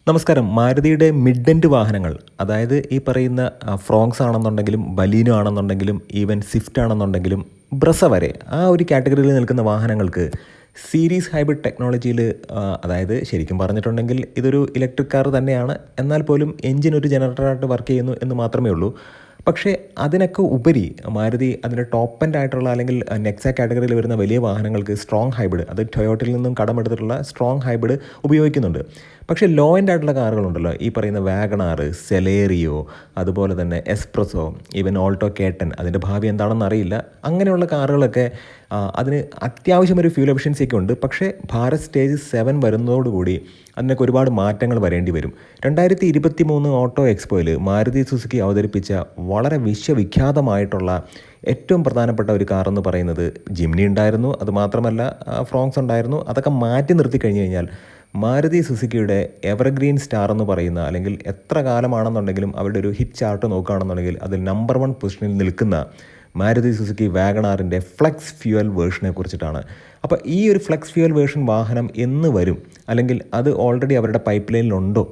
നമസ്കാരം. മാരുതിയുടെ mid end വാഹനങ്ങൾ, അതായത് ഈ പറയുന്ന ഫ്രോങ്സ് ആണെന്നുണ്ടെങ്കിലും ബലീനോ ആണെന്നുണ്ടെങ്കിലും ഈവൻ സ്വിഫ്റ്റ് ആണെന്നുണ്ടെങ്കിലും ബ്രസ വരെ ആ ഒരു കാറ്റഗറിയിൽ നിൽക്കുന്ന വാഹനങ്ങൾക്ക് സീരീസ് ഹൈബ്രിഡ് ടെക്നോളജിയിൽ, അതായത് ശരിക്കും പറഞ്ഞിട്ടുണ്ടെങ്കിൽ ഇതൊരു ഇലക്ട്രിക് കാർ തന്നെയാണ്, എന്നാൽ പോലും എൻജിൻ ഒരു ജനറേറ്ററായിട്ട് വർക്ക് ചെയ്യുന്നു എന്ന് മാത്രമേ ഉള്ളൂ. പക്ഷേ അതിനൊക്കെ ഉപരി മാരുതി അതിൻ്റെ ടോപ്പ് എൻഡ് ആയിട്ടുള്ള അല്ലെങ്കിൽ നെക്സ കാറ്റഗറിയിൽ വരുന്ന വലിയ വാഹനങ്ങൾക്ക് സ്ട്രോങ് ഹൈബ്രിഡ്, അത് ടൊയോട്ടയിൽ നിന്നും കടമെടുത്തിട്ടുള്ള സ്ട്രോങ് ഹൈബ്രിഡ് ഉപയോഗിക്കുന്നുണ്ട്. പക്ഷേ ലോ എൻഡ് ആയിട്ടുള്ള കാറുകളുണ്ടല്ലോ, ഈ പറയുന്ന വാഗണാർ, സെലേറിയോ, അതുപോലെ തന്നെ എസ്പ്രസോ, ഈവൻ ഓൾട്ടോ കേട്ടൻ, അതിൻ്റെ ഭാവി എന്താണെന്ന് അറിയില്ല. അങ്ങനെയുള്ള കാറുകളൊക്കെ അതിന് അത്യാവശ്യം ഒരു ഫ്യൂൽ എഫിഷ്യൻസിയൊക്കെ ഉണ്ട്. പക്ഷേ ഭാരത് സ്റ്റേജ് 7 വരുന്നതോടുകൂടി അതിനൊക്കെ ഒരുപാട് മാറ്റങ്ങൾ വരേണ്ടി വരും. 2023 ഓട്ടോ എക്സ്പോയിൽ മാരുതി സുസുക്കി അവതരിപ്പിച്ച വളരെ വിശ്വവിഖ്യാതമായിട്ടുള്ള ഏറ്റവും പ്രധാനപ്പെട്ട ഒരു കാറെന്ന് പറയുന്നത് ജിംനി ഉണ്ടായിരുന്നു. അതുമാത്രമല്ല ഫ്രോങ്സ് ഉണ്ടായിരുന്നു. അതൊക്കെ മാറ്റി നിർത്തി കഴിഞ്ഞ് കഴിഞ്ഞാൽ മാരുതി സുസുക്കിയുടെ എവർഗ്രീൻ സ്റ്റാർ എന്ന് പറയുന്ന, അല്ലെങ്കിൽ എത്ര കാലമാണെന്നുണ്ടെങ്കിലും അവരുടെ ഒരു ഹിറ്റ് ചാർട്ട് നോക്കുകയാണെന്നുണ്ടെങ്കിൽ അതിൽ നമ്പർ 1 പൊസിഷനിൽ നിൽക്കുന്ന മാരുതി സുസുക്കി വാഗണാറിൻ്റെ ഫ്ലെക്സ് ഫ്യൂവൽ വേർഷനെ കുറിച്ചിട്ടാണ്. അപ്പോൾ ഈ ഒരു ഫ്ലെക്സ് ഫ്യൂവൽ വേർഷൻ വാഹനം എന്ന് വരും, അല്ലെങ്കിൽ അത് ഓൾറെഡി അവരുടെ പൈപ്പ് ലൈനിലുണ്ടോ,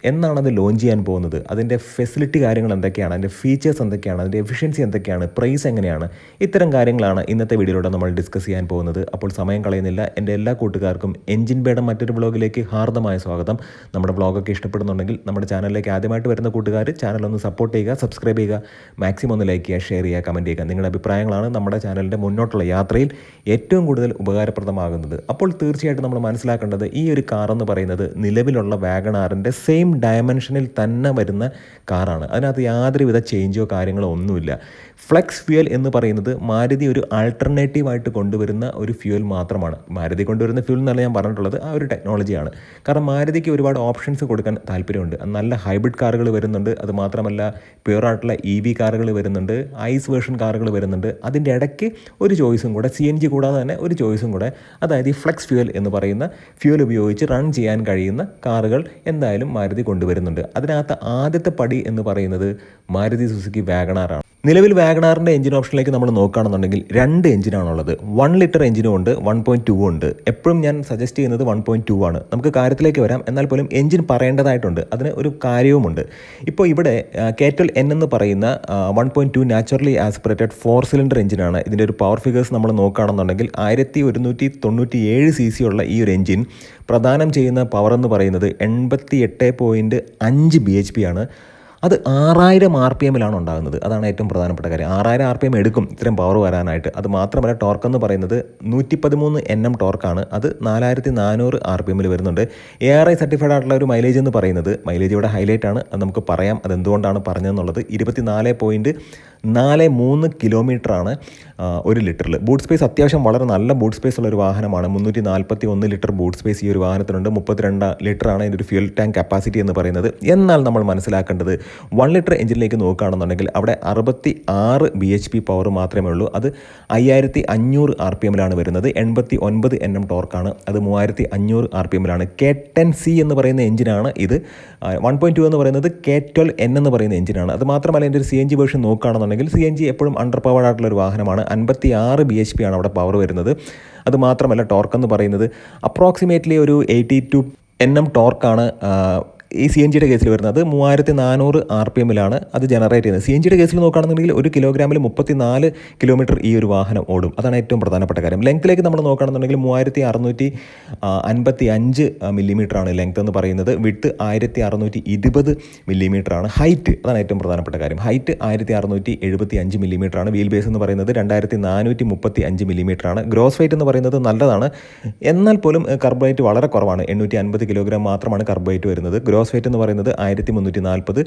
എന്നാണ് അത് ലോഞ്ച് ചെയ്യാൻ പോകുന്നത്, അതിൻ്റെ ഫെസിലിറ്റി കാര്യങ്ങൾ എന്തൊക്കെയാണ്, അതിൻ്റെ ഫീച്ചേഴ്സ് എന്തൊക്കെയാണ്, അതിൻ്റെ എഫിഷ്യൻസി എന്തൊക്കെയാണ്, പ്രൈസ് എങ്ങനെയാണ്, ഇത്തരം കാര്യങ്ങളാണ് ഇന്നത്തെ വീഡിയോയിലൂടെ നമ്മൾ ഡിസ്കസ് ചെയ്യാൻ പോകുന്നത്. അപ്പോൾ സമയം കളയുന്നില്ല. എൻ്റെ എല്ലാ കൂട്ടുകാർക്കും എൻജിൻ ബേയുടെ മറ്റൊരു വ്ളോഗിലേക്ക് ഹാർദമായ സ്വാഗതം. നമ്മുടെ വ്ളോഗൊക്കെ ഇഷ്ടപ്പെടുന്നുണ്ടെങ്കിൽ നമ്മുടെ ചാനലിലേക്ക് ആദ്യമായിട്ട് വരുന്ന കൂട്ടുകാർ ചാനലൊന്ന് സപ്പോർട്ട് ചെയ്യുക, സബ്സ്ക്രൈബ് ചെയ്യുക, മാക്സിമം ഒന്ന് ലൈക്ക് ചെയ്യുക, ഷെയർ ചെയ്യുക, കമൻറ്റ് ചെയ്യുക. നിങ്ങളുടെ അഭിപ്രായങ്ങളാണ് നമ്മുടെ ചാനലിൻ്റെ മുന്നോട്ടുള്ള യാത്രയിൽ ഏറ്റവും കൂടുതൽ ഉപകാരപ്രദമാകുന്നത്. അപ്പോൾ തീർച്ചയായിട്ടും നമ്മൾ മനസ്സിലാക്കേണ്ടത്, ഈ ഒരു കാർ എന്ന് പറയുന്നത് നിലവിലുള്ള വാഗണാറിൻ്റെ സെയിം ഡയമെൻഷനിൽ തന്നെ വരുന്ന കാറാണ്. അതിനകത്ത് യാതൊരുവിധ ചേഞ്ചോ കാര്യങ്ങളോ ഒന്നുമില്ല. ഫ്ലെക്സ് ഫ്യൂവൽ എന്ന് പറയുന്നത് മാരുതി ഒരു ആൾട്ടർനേറ്റീവായിട്ട് കൊണ്ടുവരുന്ന ഒരു ഫ്യൂവൽ മാത്രമാണ്. മാരുതി കൊണ്ടുവരുന്ന ഫ്യൂവൽ എന്നല്ല ഞാൻ പറഞ്ഞിട്ടുള്ളത്, ആ ഒരു ടെക്നോളജിയാണ്. കാരണം മാരുതിക്ക് ഒരുപാട് ഓപ്ഷൻസ് കൊടുക്കാൻ താല്പര്യമുണ്ട്. നല്ല ഹൈബ്രിഡ് കാറുകൾ വരുന്നുണ്ട്. അതുമാത്രമല്ല പ്യുവറായിട്ടുള്ള EV കാറുകൾ വരുന്നുണ്ട്, ഐസ് വേർഷൻ കാറുകൾ വരുന്നുണ്ട്. അതിൻ്റെ ഇടയ്ക്ക് ഒരു ചോയ്സും കൂടെ, CNG കൂടാതെ തന്നെ ഒരു ചോയ്സും കൂടെ, അതായത് ഈ ഫ്ലെക്സ് ഫ്യൂവൽ എന്ന് പറയുന്ന ഫ്യൂവൽ ഉപയോഗിച്ച് റൺ ചെയ്യാൻ കഴിയുന്ന കാറുകൾ എന്തായാലും മാരുതി കൊണ്ടുവരുന്നുണ്ട്. അതിനകത്ത് ആദ്യത്തെ പടി എന്ന് പറയുന്നത് മാരുതി സുസുക്കി വാഗണാറാണ്. നിലവിൽ വാഗണാറിൻ്റെ എഞ്ചിൻ ഓപ്ഷനിലേക്ക് നമ്മൾ നോക്കുകയാണെന്നുണ്ടെങ്കിൽ 2 എഞ്ചിനാണുള്ളത്. 1 ലിറ്റർ എഞ്ചിനും ഉണ്ട്, 1.2 ഉണ്ട്. എപ്പോഴും ഞാൻ സജസ്റ്റ് ചെയ്യുന്നത് 1.2 ആണ്. നമുക്ക് കാര്യത്തിലേക്ക് വരാം. എന്നാൽ പോലും എഞ്ചിൻ പറയേണ്ടതായിട്ടുണ്ട്, അതിന് ഒരു കാര്യവുമുണ്ട്. ഇപ്പോൾ ഇവിടെ കേറ്റൽ N എന്ന് പറയുന്ന 1.2 നാച്ചുറലി ആസ്പിറേറ്റഡ് 4 സിലിണ്ടർ എഞ്ചിനാണ്. ഇതിൻ്റെ ഒരു പവർ ഫിഗേഴ്സ് നമ്മൾ നോക്കുകയാണെന്നുണ്ടെങ്കിൽ 1197 cc ഉള്ള ഈ ഒരു എഞ്ചിൻ പ്രദാനം ചെയ്യുന്ന പവർ എന്ന് പറയുന്നത് 88.5 bhp ആണ്. അത് 6000 RPM ഉണ്ടാകുന്നത്. അതാണ് ഏറ്റവും പ്രധാനപ്പെട്ട കാര്യം. 6000 RPM എടുക്കും ഇത്രയും പവർ വരാനായിട്ട്. അത് മാത്രമല്ല ടോർക്ക് എന്ന് പറയുന്നത് 113 Nm ടോർക്കാണ്. അത് 4400 RPM വരുന്നുണ്ട്. ARI സർട്ടിഫൈഡ് ആയിട്ടുള്ള ഒരു മൈലേജ് എന്ന് പറയുന്നത്, മൈലേജ് ഇവിടെ ഹൈലൈറ്റ് ആണ്, അത് നമുക്ക് പറയാം അതെന്തുകൊണ്ടാണ് പറഞ്ഞതെന്നുള്ളത്. 24.43 കിലോമീറ്ററാണ് 1 ലിറ്ററിൽ. ബൂട്ട് സ്പേസ് അത്യാവശ്യം വളരെ നല്ല ബൂട്ട് സ്പേസ് ഉള്ള ഒരു വാഹനമാണ്. 341 ലിറ്റർ ബൂട്ട് സ്പേസ് ഈ ഒരു വാഹനത്തിനുണ്ട്. 32 ലിറ്ററാണ് ഇതിൻ്റെ ഒരു ഫ്യൂൽ ടാങ്ക് കപ്പാസിറ്റി എന്ന് പറയുന്നത്. എന്നാൽ നമ്മൾ മനസ്സിലാക്കേണ്ടത് 1 ലിറ്റർ എഞ്ചിനിലേക്ക് നോക്കുകയാണെന്നുണ്ടെങ്കിൽ അവിടെ 66 bhp പവർ മാത്രമേ ഉള്ളൂ. അത് 5500 RPM വരുന്നത്. 89 Nm ടോർക്കാണ്. അത് 3500 RPM. K10C എന്ന് പറയുന്ന എഞ്ചിനാണ് ഇത്. 1.2 എന്ന് പറയുന്നത് K12N എന്ന് പറയുന്ന എഞ്ചിനാണ്. അത് മാത്രമല്ല എൻ്റെ ഒരു CNG വേർഷൻ നോക്കുകയാണെന്നുണ്ടെങ്കിൽ CNG എപ്പോഴും അണ്ടർ പവർഡ് ആയിട്ടുള്ള ഒരു വാഹനമാണ്. 56 bhp ആണ് അവിടെ പവർ വരുന്നത്. അത് മാത്രമല്ല ടോർക്ക് എന്ന് പറയുന്നത് അപ്രോക്സിമേറ്റ്ലി ഒരു 82 Nm ടോർക്കാണ് ഈ CNGയുടെ കേസിൽ വരുന്നത്. 3400 RPM അത് ജനറേറ്റ് ചെയ്യുന്നത്. CNGയുടെ കേസിൽ നോക്കുകയാണെന്നുണ്ടെങ്കിൽ 1 കിലോഗ്രാമിൽ 34 കിലോമീറ്റർ ഈ ഒരു വാഹനം ഓടും. അതാണ് ഏറ്റവും പ്രധാനപ്പെട്ട കാര്യം. ലെങ്ത്തിലേക്ക് നമ്മൾ നോക്കുകയാണെന്നുണ്ടെങ്കിൽ 3655 മില്ലിമീറ്ററാണ് ലെങ്ത് എന്ന് പറയുന്നത്. വിഡ്ത്ത് 1620 മില്ലിമീറ്ററാണ്. ഹൈറ്റ്, അതാണ് ഏറ്റവും പ്രധാനപ്പെട്ട കാര്യം. ഹൈറ്റ് 1675 മില്ലിമീറ്ററാണ്. വീൽ ബേസ് എന്ന് പറയുന്നത് 2435 മില്ലിമീറ്ററാണ്. ഗ്രോസ് വെയിറ്റ് എന്ന് പറയുന്നത് നല്ലതാണ്, എന്നാൽ പോലും കർബ് വെയിറ്റ് വളരെ കുറവാണ്. 850 കിലോഗ്രാം മാത്രമാണ് കർബ് വെയിറ്റ് വരുന്നത്. ഗ്രോസ് വെയിറ്റ് എന്ന് പറയുന്നത് 1340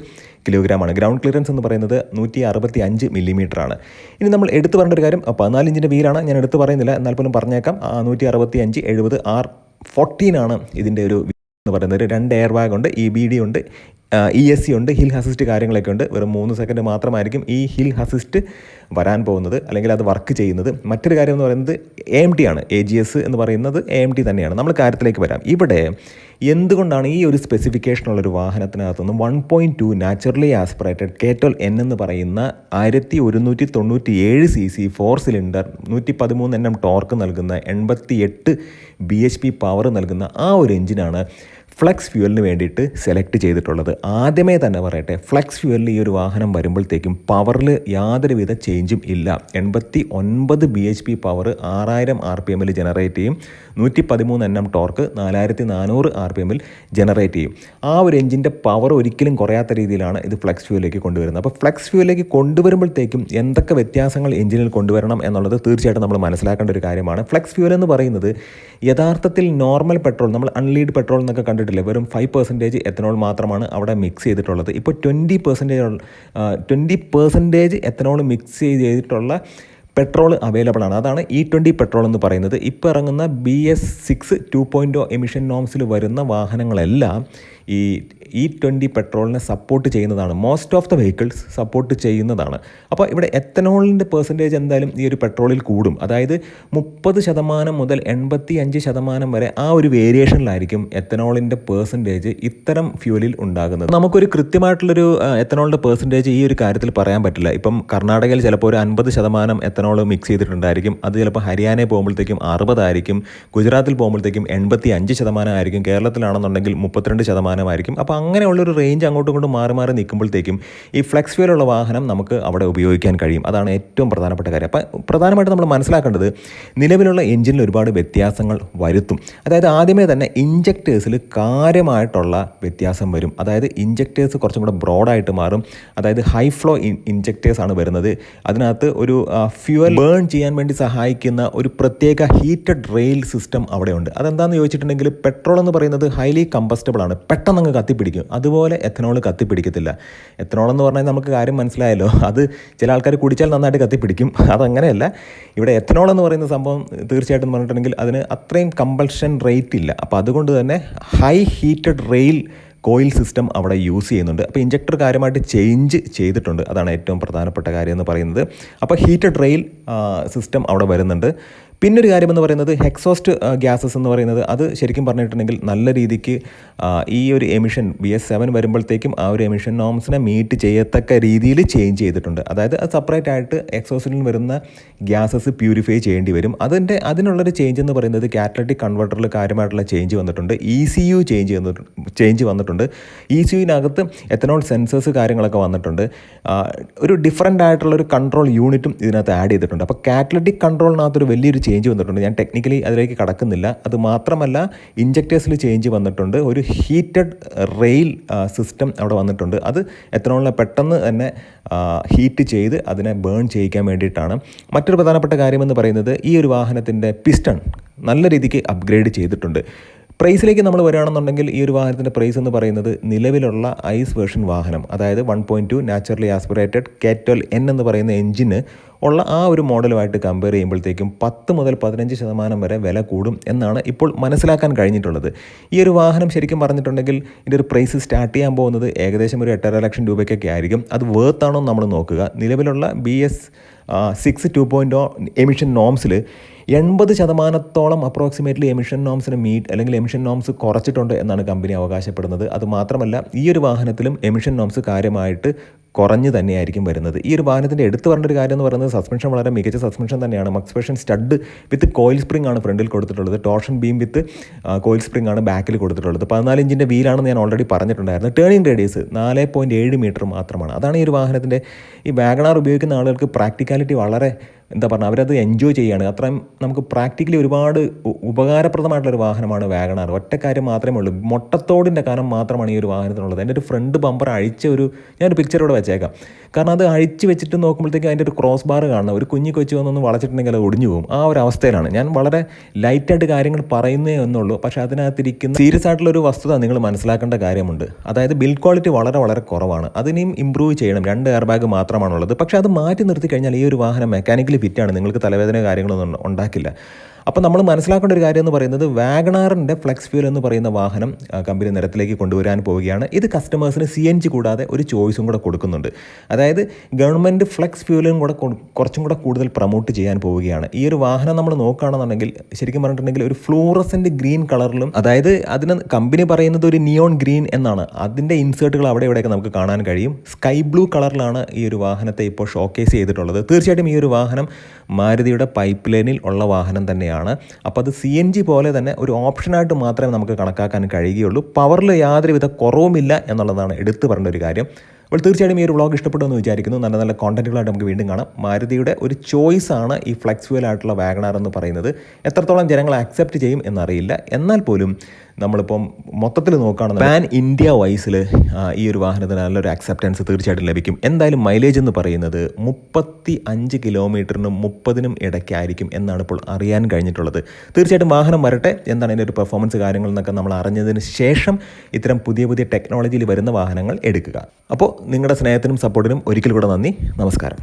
കിലോഗ്രാമാണ്. ഗ്രൗണ്ട് ക്ലിയറൻസ് എന്ന് പറയുന്നത് 165 മില്ലിമീറ്ററാണ്. ഇനി നമ്മൾ എടുത്തു പറയേണ്ട ഒരു കാര്യം, 14 ഇഞ്ചിൻ്റെ വീലാണ്. ഞാൻ എടുത്ത് പറയുന്നില്ല, എന്നാൽ പോലും പറഞ്ഞേക്കാം. 165 70 R14 ആണ് ഇതിൻ്റെ ഒരു എന്ന് പറയുന്നത്. 2 എയർ ബാഗ് ഉണ്ട്, EBD ഉണ്ട്, ESC ഉണ്ട്, ഹിൽ അസിസ്റ്റ് കാര്യങ്ങളൊക്കെ ഉണ്ട്. വെറും 3 സെക്കൻഡ് മാത്രമായിരിക്കും ഈ ഹിൽ അസിസ്റ്റ് വരാൻ പോകുന്നത്, അല്ലെങ്കിൽ അത് വർക്ക് ചെയ്യുന്നത്. മറ്റൊരു കാര്യം എന്ന് പറയുന്നത് AMT ആണ്. AGS എന്ന് പറയുന്നത് AMT തന്നെയാണ്. നമ്മൾ കാര്യത്തിലേക്ക് വരാം. ഇവിടെ എന്തുകൊണ്ടാണ് ഈ ഒരു സ്പെസിഫിക്കേഷനുള്ളൊരു വാഹനത്തിനകത്തുനിന്ന് 1.2 നാച്ചുറലി ആസ്പിറേറ്റഡ് K12N എന്ന് പറയുന്ന 1197 cc 4 സിലിണ്ടർ 113 Nm ടോർക്ക് നൽകുന്ന 88 bhp പവർ നൽകുന്ന ആ ഒരു എഞ്ചിനാണ് ഫ്ലെക്സ് ഫ്യൂവലിന് വേണ്ടിയിട്ട് സെലക്ട് ചെയ്തിട്ടുള്ളത്. ആദ്യമേ തന്നെ പറയട്ടെ, ഫ്ലെക്സ് ഫ്യൂവലിൽ ഈ ഒരു വാഹനം വരുമ്പോഴത്തേക്കും പവറിൽ യാതൊരുവിധ ചേഞ്ചും ഇല്ല. 89 bhp പവർ 6000 RPM ജനറേറ്റ് ചെയ്യും. 113 Nm ടോർക്ക് 4400 RPM ജനറേറ്റ് ചെയ്യും. ആ ഒരു എഞ്ചിൻ്റെ പവർ ഒരിക്കലും കുറയാത്ത രീതിയിലാണ് ഇത് ഫ്ലെക്സ് ഫ്യൂവലിലേക്ക് കൊണ്ടുവരുന്നത്. അപ്പോൾ ഫ്ലെക്സ് ഫ്യൂവലിലേക്ക് കൊണ്ടുവരുമ്പോഴത്തേക്കും എന്തൊക്കെ വ്യത്യാസങ്ങൾ എഞ്ചിനിൽ കൊണ്ടുവരണം എന്നുള്ളത് തീർച്ചയായിട്ടും നമ്മൾ മനസ്സിലാക്കേണ്ട ഒരു കാര്യമാണ്. ഫ്ലെക്സ് ഫ്യൂവൽ എന്ന് പറയുന്നത് യഥാർത്ഥത്തിൽ നോർമൽ പെട്രോൾ, നമ്മൾ അൺലീഡ് പെട്രോൾ എന്നൊക്കെ കണ്ടിട്ടില്ലേ, വെറും 5% എത്തനോൾ മാത്രമാണ് അവിടെ മിക്സ് ചെയ്തിട്ടുള്ളത്. ഇപ്പോൾ 20% എത്തനോൾ മിക്സ് ചെയ്തിട്ടുള്ള പെട്രോൾ അവൈലബിൾ ആണ്. അതാണ് E20 പെട്രോൾ എന്ന് പറയുന്നത്. ഇപ്പോൾ ഇറങ്ങുന്ന BS6 2.0 എമിഷൻ നോംസിൽ വരുന്ന വാഹനങ്ങളെല്ലാം ഈ E20 പെട്രോളിനെ സപ്പോർട്ട് ചെയ്യുന്നതാണ്. Most of the vehicles support ചെയ്യുന്നതാണ്. അപ്പോൾ ഇവിടെ എത്തനോളിൻ്റെ പെർസെൻറ്റേജ് എന്തായാലും ഈ ഒരു പെട്രോളിൽ കൂടും. അതായത് 30% മുതൽ 85% വരെ ആ ഒരു വേരിയേഷനിലായിരിക്കും എത്തനോളിൻ്റെ പെർസെൻറ്റേജ് ഇത്തരം ഫ്യൂവലിൽ ഉണ്ടാകുന്നത്. നമുക്കൊരു കൃത്യമായിട്ടുള്ളൊരു എത്തനോളിൻ്റെ പെർസെൻറ്റേജ് ഈ ഒരു കാര്യത്തിൽ പറയാൻ പറ്റില്ല. ഇപ്പം കർണാടകയിൽ ചിലപ്പോൾ ഒരു 50% എത്തനോൾ മിക്സ് ചെയ്തിട്ടുണ്ടായിരിക്കും. അത് ചിലപ്പോൾ ഹരിയാനയിൽ പോകുമ്പോഴത്തേക്കും 60 ആയിരിക്കും, ഗുജറാത്തിൽ പോകുമ്പോഴത്തേക്കും 85% ആയിരിക്കും, കേരളത്തിലാണെന്നുണ്ടെങ്കിൽ 32% ആയിരിക്കും. അപ്പോൾ അങ്ങനെയുള്ളൊരു റേഞ്ച് അങ്ങോട്ടും ഇങ്ങോട്ടും മാറി മാറി നിൽക്കുമ്പോഴത്തേക്കും ഈ ഫ്ലെക്സ് ഫ്യൂവലുള്ള വാഹനം നമുക്ക് അവിടെ ഉപയോഗിക്കാൻ കഴിയും. അതാണ് ഏറ്റവും പ്രധാനപ്പെട്ട കാര്യം. അപ്പോൾ പ്രധാനമായിട്ട് നമ്മൾ മനസ്സിലാക്കേണ്ടത് നിലവിലുള്ള എഞ്ചിനിൽ ഒരുപാട് വ്യത്യാസങ്ങൾ വരുത്തും. അതായത് ആദ്യമേ തന്നെ ഇഞ്ചക്ടേഴ്സിൽ കാര്യമായിട്ടുള്ള വ്യത്യാസം വരും. അതായത് ഇഞ്ചക്ടേഴ്സ് കുറച്ചും കൂടെ ബ്രോഡായിട്ട് മാറും. അതായത് ഹൈ ഫ്ലോ ഇഞ്ചക്ടേഴ്സ് ആണ് വരുന്നത്. അതിനകത്ത് ഒരു ഫ്യൂവൽ ബേൺ ചെയ്യാൻ വേണ്ടി സഹായിക്കുന്ന ഒരു പ്രത്യേക ഹീറ്റഡ് റെയിൽ സിസ്റ്റം അവിടെയുണ്ട്. അതെന്താണെന്ന് ചോദിച്ചിട്ടുണ്ടെങ്കിൽ പെട്രോൾ എന്ന് പറയുന്നത് ഹൈലി കമ്പസ്റ്റബിൾ ആണ്, പെട്ടെന്ന് അങ്ങ് കത്തിപ്പിടിക്കും. അതുപോലെ എത്തനോൾ കത്തിപ്പിടിക്കത്തില്ല. എത്തനോൾ എന്ന് പറഞ്ഞാൽ നമുക്ക് കാര്യം മനസ്സിലായല്ലോ, അത് ചില ആൾക്കാർ കുടിച്ചാൽ നന്നായിട്ട് കത്തിപ്പിടിക്കും. അതങ്ങനെയല്ല. ഇവിടെ എത്തനോൾ എന്ന് പറയുന്ന സംഭവം തീർച്ചയായിട്ടും പറഞ്ഞിട്ടുണ്ടെങ്കിൽ അതിന് അത്രയും കമ്പൾഷൻ റേറ്റ് ഇല്ല. അപ്പോൾ അതുകൊണ്ട് തന്നെ high heated rail coil system അവിടെ യൂസ് ചെയ്യുന്നുണ്ട്. അപ്പോൾ ഇഞ്ചക്ടർ കാര്യമായിട്ട് ചേഞ്ച് ചെയ്തിട്ടുണ്ട്. അതാണ് ഏറ്റവും പ്രധാനപ്പെട്ട കാര്യം എന്ന് പറയുന്നത്. അപ്പോൾ ഹീറ്റഡ് റെയിൽ സിസ്റ്റം അവിടെ വരുന്നുണ്ട്. പിന്നൊരു കാര്യമെന്ന് പറയുന്നത് എക്സോസ്റ്റ് ഗ്യാസസ് എന്ന് പറയുന്നത്, അത് ശരിക്കും പറഞ്ഞിട്ടുണ്ടെങ്കിൽ നല്ല രീതിക്ക് ഈ ഒരു എമിഷൻ BS7 വരുമ്പോഴത്തേക്കും ആ ഒരു എമിഷൻ നോംസിനെ മീറ്റ് ചെയ്യത്തക്ക രീതിയിൽ ചേഞ്ച് ചെയ്തിട്ടുണ്ട്. അതായത് അത് സെപ്പറേറ്റ് ആയിട്ട് എക്സോസ്റ്റിൽ വരുന്ന ഗ്യാസസ് പ്യൂരിഫൈ ചെയ്യേണ്ടി വരും. അതിനുള്ളൊരു ചേഞ്ച് എന്ന് പറയുന്നത് കാറ്റലിറ്റിക് കൺവെർട്ടറിൽ കാര്യമായിട്ടുള്ള ചേഞ്ച് വന്നിട്ടുണ്ട്. ECU ചേഞ്ച് വന്നിട്ടുണ്ട്. ECUവിനകത്ത് എത്തനോൾ സെൻസേഴ്സ് കാര്യങ്ങളൊക്കെ വന്നിട്ടുണ്ട്. ഒരു ഡിഫറൻ്റ് ആയിട്ടുള്ളൊരു കൺട്രോൾ യൂണിറ്റും ഇതിനകത്ത് ആഡ് ചെയ്തിട്ടുണ്ട്. അപ്പോൾ കാറ്റലിറ്റിക് കൺട്രോളിനകത്തൊരു വലിയൊരു ചേഞ്ച് വന്നിട്ടുണ്ട്. ഞാൻ ടെക്നിക്കലി അതിലേക്ക് കടക്കുന്നില്ല. അത് മാത്രമല്ല ഇഞ്ചക്ടേഴ്സിൽ ചേഞ്ച് വന്നിട്ടുണ്ട്. ഒരു ഹീറ്റഡ് റെയിൽ സിസ്റ്റം അവിടെ വന്നിട്ടുണ്ട്. അത് എത്തനോളിനെ പെട്ടെന്ന് തന്നെ ഹീറ്റ് ചെയ്ത് അതിനെ ബേൺ ചെയ്യിക്കാൻ വേണ്ടിയിട്ടാണ്. മറ്റൊരു പ്രധാനപ്പെട്ട കാര്യമെന്ന് പറയുന്നത് ഈ ഒരു വാഹനത്തിൻ്റെ പിസ്റ്റൺ നല്ല രീതിക്ക് അപ്ഗ്രേഡ് ചെയ്തിട്ടുണ്ട്. പ്രൈസിലേക്ക് നമ്മൾ വരികയാണെന്നുണ്ടെങ്കിൽ ഈ ഒരു വാഹനത്തിൻ്റെ പ്രൈസ് എന്ന് പറയുന്നത് നിലവിലുള്ള ഐസ് വേർഷൻ വാഹനം, അതായത് 1.2 നാച്ചുറലി ആസ്പിറേറ്റഡ് K12N എന്ന് പറയുന്ന എഞ്ചിന് ഉള്ള ആ ഒരു മോഡലുമായിട്ട് കമ്പയർ ചെയ്യുമ്പോഴത്തേക്കും 10 മുതൽ 15% വരെ വില കൂടും എന്നാണ് ഇപ്പോൾ മനസ്സിലാക്കാൻ കഴിഞ്ഞിട്ടുള്ളത്. ഈ ഒരു വാഹനം ശരിക്കും പറഞ്ഞിട്ടുണ്ടെങ്കിൽ ഇതിൻ്റെ ഒരു പ്രൈസ് സ്റ്റാർട്ട് ചെയ്യാൻ പോകുന്നത് ഏകദേശം ഒരു 8.5 ലക്ഷം രൂപയ്ക്കൊക്കെ ആയിരിക്കും. അത് വേർത്താണോ നമ്മൾ നോക്കുക. നിലവിലുള്ള BS6 2.0 എമിഷൻ നോംസിൽ 80% അപ്രോക്സിമേറ്റ്ലി എമിഷൻ നോംസിന് അല്ലെങ്കിൽ എമിഷൻ നോംസ് കുറച്ചിട്ടുണ്ട് എന്നാണ് കമ്പനി അവകാശപ്പെടുന്നത്. അതുമാത്രമല്ല ഈ ഒരു വാഹനത്തിലും എമിഷൻ നോംസ് കാര്യമായിട്ട് കുറഞ്ഞ് തന്നെയായിരിക്കും വരുന്നത്. ഈ ഒരു വാഹനത്തിൻ്റെ എടുത്തു പറഞ്ഞൊരു കാര്യം എന്ന് പറയുന്നത് സസ്പെൻഷൻ വളരെ മികച്ച സസ്പെൻഷൻ തന്നെയാണ്. മക്സ്പെഷൻ സ്റ്റഡ് വിത്ത് കോയിൽ സ്പ്രിംഗ് ആണ് ഫ്രണ്ടിൽ കൊടുത്തിട്ടുള്ളത്. ടോർഷൻ ബീം വിത്ത് കോയിൽ സ്പ്രിംഗ് ആണ് ബാക്കിൽ കൊടുത്തിട്ടുള്ളത്. 14 ഇഞ്ചിൻ്റെ വീലാണെന്ന് ഞാൻ ഓൾറെഡി പറഞ്ഞിട്ടുണ്ടായിരുന്നു. ടേണിംഗ് റേഡിയസ് 4.7 മീറ്റർ മാത്രമാണ്. അതാണ് ഈ ഒരു വാഹനത്തിൻ്റെ, ഈ വാഗണാർ ഉപയോഗിക്കുന്ന ആളുകൾക്ക് പ്രാക്ടിക്കാലിറ്റി വളരെ അവരത് എൻജോയ് ചെയ്യുകയാണ്. അത്രയും നമുക്ക് പ്രാക്ടിക്കലി ഒരുപാട് ഉപകാരപ്രദമായിട്ടുള്ളൊരു വാഹനമാണ് വാഗണാർ. ഒറ്റ കാര്യം മാത്രമേ ഉള്ളൂ, മൊട്ടത്തോടിൻ്റെ കനം മാത്രമാണ് ഈ ഒരു വാഹനത്തിനുള്ളത്. എൻ്റെ ഒരു ഫ്രണ്ട് ബമ്പർ ഞാനൊരു പിക്ചർ ഇവിടെ വെച്ചേക്കാം. കാരണം അത് അഴിച്ച് വെച്ചിട്ട് നോക്കുമ്പോഴത്തേക്ക് അതിൻ്റെ ഒരു ക്രോസ് ബാർ കാണണം. ഒരു കുഞ്ഞി കൊച്ചു വന്നൊന്ന് വളച്ചിട്ടുണ്ടെങ്കിൽ അത് ഒടിഞ്ഞു പോകും. ആ ഒരു അവസ്ഥയിലാണ്. ഞാൻ വളരെ ലൈറ്റായിട്ട് കാര്യങ്ങൾ പറയുന്നേ എന്നുള്ളൂ. പക്ഷേ അതിനകത്തിരിക്കുന്ന സീരിയസ് ആയിട്ടുള്ളൊരു വസ്തുത നിങ്ങൾ മനസ്സിലാക്കേണ്ട കാര്യമുണ്ട്. അതായത് ബിൽഡ് ക്വാളിറ്റി വളരെ വളരെ കുറവാണ്. അതിനെയും ഇമ്പ്രൂവ് ചെയ്യണം. 2 എയർ ബാഗ് മാത്രമാണുള്ളത്. പക്ഷേ അത് മാറ്റി നിർത്തി കഴിഞ്ഞാൽ ഈ ഒരു വാഹനം മെക്കാനിക്കലി ഫിറ്റാണ്. നിങ്ങൾക്ക് തലവേദന കാര്യങ്ങളൊന്നും ഉണ്ടാക്കില്ല. അപ്പോൾ നമ്മൾ മനസ്സിലാക്കേണ്ട ഒരു കാര്യം എന്ന് പറയുന്നത് വാഗണാറിൻ്റെ ഫ്ലെക്സ് ഫ്യൂൽ എന്ന് പറയുന്ന വാഹനം കമ്പനി നിരത്തിലേക്ക് കൊണ്ടുവരാൻ പോവുകയാണ്. ഇത് കസ്റ്റമേഴ്സിന് CNG കൂടാതെ ഒരു ചോയ്സും കൂടെ കൊടുക്കുന്നുണ്ട്. അതായത് ഗവൺമെൻറ് ഫ്ലെക്സ് ഫ്യൂലും കൂടെ കുറച്ചും കൂടെ കൂടുതൽ പ്രൊമോട്ട് ചെയ്യാൻ പോവുകയാണ്. ഈ ഒരു വാഹനം നമ്മൾ നോക്കുകയാണെന്നുണ്ടെങ്കിൽ ശരിക്കും പറഞ്ഞിട്ടുണ്ടെങ്കിൽ ഒരു ഫ്ലൂറസെൻ്റ് ഗ്രീൻ കളറിലും, അതായത് അതിന് കമ്പനി പറയുന്നത് ഒരു നിയോൺ ഗ്രീൻ എന്നാണ്. അതിൻ്റെ ഇൻസേർട്ടുകൾ അവിടെ ഇവിടെയൊക്കെ നമുക്ക് കാണാൻ കഴിയും. സ്കൈ ബ്ലൂ കളറിലാണ് ഈ ഒരു വാഹനത്തെ ഇപ്പോൾ ഷോക്കേസ് ചെയ്തിട്ടുള്ളത്. തീർച്ചയായിട്ടും ഈ ഒരു വാഹനം മാരുതിയുടെ പൈപ്പ് ലൈനിൽ ഉള്ള വാഹനം തന്നെയാണ്. ഫ്യൂവലാണ്. അപ്പോൾ അത് CNG പോലെ തന്നെ ഒരു ഓപ്ഷനായിട്ട് മാത്രമേ നമുക്ക് കണക്കാക്കാൻ കഴിയുകയുള്ളൂ. പവറിൽ യാതൊരുവിധ കുറവുമില്ല എന്നുള്ളതാണ് എടുത്തു പറയേണ്ട ഒരു കാര്യം. അപ്പോൾ തീർച്ചയായിട്ടും ഈ ഒരു വ്ളോഗ് ഇഷ്ടപ്പെടുമെന്ന് വിചാരിക്കുന്നു. നല്ല നല്ല കോണ്ടന്റുകളായിട്ട് നമുക്ക് വീണ്ടും കാണാം. മാരുതിയുടെ ഒരു ചോയ്സാണ് ഈ ഫ്ലെക്സ് ഫ്യൂവൽ ആയിട്ടുള്ള വാഗണാർ എന്ന് പറയുന്നത്. എത്രത്തോളം ജനങ്ങൾ ആക്സെപ്റ്റ് ചെയ്യും എന്നറിയില്ല. എന്നാൽ പോലും നമ്മളിപ്പം മൊത്തത്തിൽ നോക്കുകയാണെന്ന് പാൻ ഇന്ത്യ വൈസിൽ ഈ ഒരു വാഹനത്തിന് നല്ലൊരു അക്സെപ്റ്റൻസ് തീർച്ചയായിട്ടും ലഭിക്കും. എന്തായാലും മൈലേജ് എന്ന് പറയുന്നത് 35 കിലോമീറ്ററിനും 30നും ഇടയ്ക്കായിരിക്കും എന്നാണ് ഇപ്പോൾ അറിയാൻ കഴിഞ്ഞിട്ടുള്ളത്. തീർച്ചയായിട്ടും വാഹനം വരട്ടെ, എന്താണ് ഇതിൻ്റെ ഒരു പെർഫോമൻസ് കാര്യങ്ങൾ എന്നൊക്കെ നമ്മൾ അറിഞ്ഞതിന് ശേഷം ഇത്തരം പുതിയ പുതിയ ടെക്നോളജിയിൽ വരുന്ന വാഹനങ്ങൾ എടുക്കുക. അപ്പോൾ നിങ്ങളുടെ സ്നേഹത്തിനും സപ്പോർട്ടിനും ഒരിക്കൽ കൂടെ നന്ദി. നമസ്കാരം.